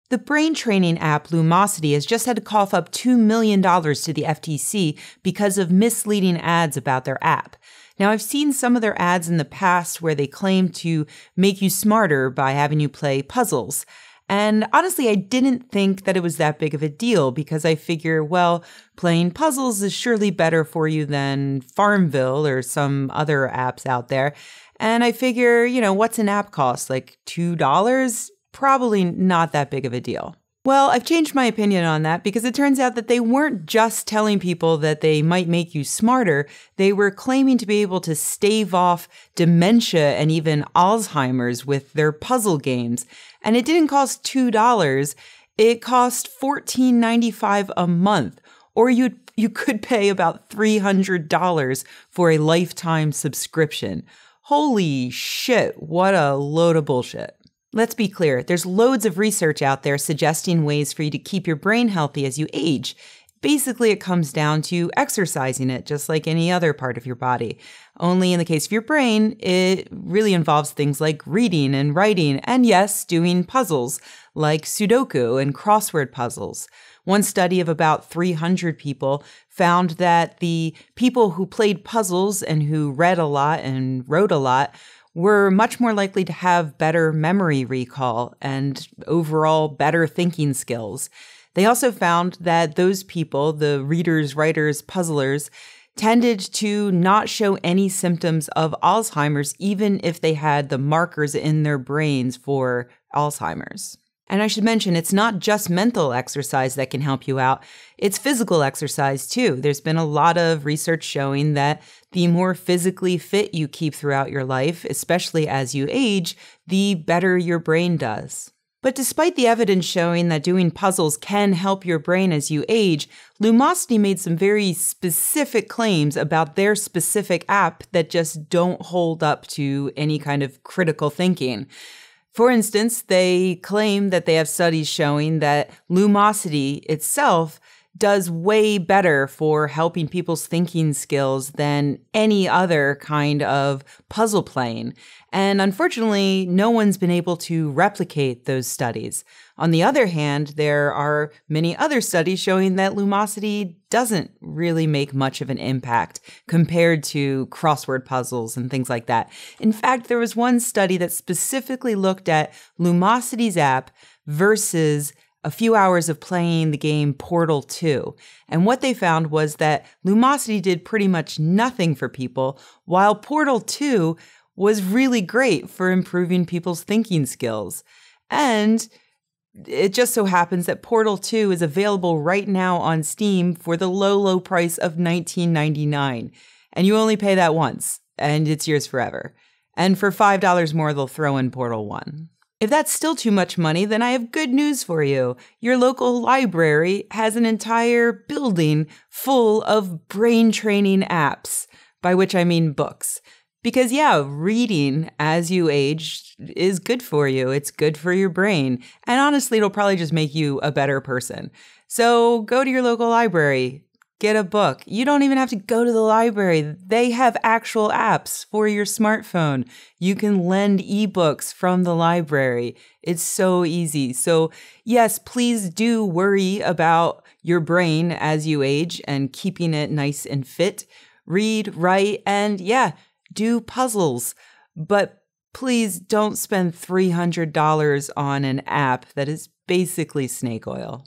The brain training app Lumosity has just had to cough up $2 million to the FTC because of misleading ads about their app. Now, I've seen some of their ads in the past where they claim to make you smarter by having you play puzzles. And honestly, I didn't think that it was that big of a deal because I figure, well, playing puzzles is surely better for you than Farmville or some other apps out there. And I figure, what's an app cost? Like $2? Probably not that big of a deal. Well, I've changed my opinion on that because it turns out that they weren't just telling people that they might make you smarter. They were claiming to be able to stave off dementia and even Alzheimer's with their puzzle games. And it didn't cost $2. It cost $14.95 a month. Or you could pay about $300 for a lifetime subscription. Holy shit, what a load of bullshit. Let's be clear, there's loads of research out there suggesting ways for you to keep your brain healthy as you age. Basically, it comes down to exercising it, just like any other part of your body. Only in the case of your brain, it really involves things like reading and writing, and yes, doing puzzles, like Sudoku and crossword puzzles. One study of about 300 people found that the people who played puzzles and who read a lot and wrote a lot were much more likely to have better memory recall and overall better thinking skills. They also found that those people, the readers, writers, puzzlers, tended to not show any symptoms of Alzheimer's, even if they had the markers in their brains for Alzheimer's. And I should mention, it's not just mental exercise that can help you out. It's physical exercise, too. There's been a lot of research showing that the more physically fit you keep throughout your life, especially as you age, the better your brain does. But despite the evidence showing that doing puzzles can help your brain as you age, Lumosity made some very specific claims about their specific app that just don't hold up to any kind of critical thinking. For instance, they claim that they have studies showing that Lumosity itself does way better for helping people's thinking skills than any other kind of puzzle playing. And unfortunately, no one's been able to replicate those studies. On the other hand, there are many other studies showing that Lumosity doesn't really make much of an impact compared to crossword puzzles and things like that. In fact, there was one study that specifically looked at Lumosity's app versus a few hours of playing the game Portal 2. And what they found was that Lumosity did pretty much nothing for people, while Portal 2 was really great for improving people's thinking skills. And it just so happens that Portal 2 is available right now on Steam for the low, low price of $19.99. And you only pay that once, and it's yours forever. And for $5 more, they'll throw in Portal 1. If that's still too much money, then I have good news for you. Your local library has an entire building full of brain training apps, by which I mean books. Because yeah, reading as you age is good for you. It's good for your brain. And honestly, it'll probably just make you a better person. So go to your local library. Get a book. You don't even have to go to the library. They have actual apps for your smartphone. You can lend ebooks from the library. It's so easy. So yes, please do worry about your brain as you age and keeping it nice and fit. Read, write, and yeah, do puzzles. But please don't spend $300 on an app that is basically snake oil.